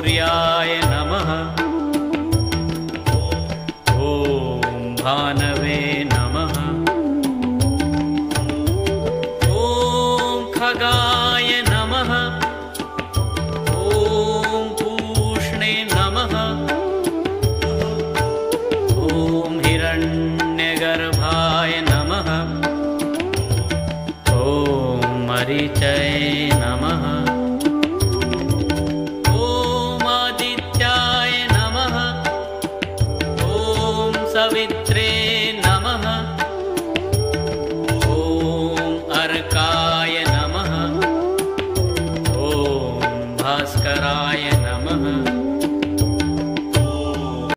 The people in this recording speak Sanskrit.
सूर्याय नमः। ॐ भानवे नमः। ॐ खगाय नमः। ॐ पूष्णे नमः। ॐ हिरण्यगर्भाय नमः। ॐ मरीचये नमः। ॐ आदित्याय नमः। ॐ सवित्रे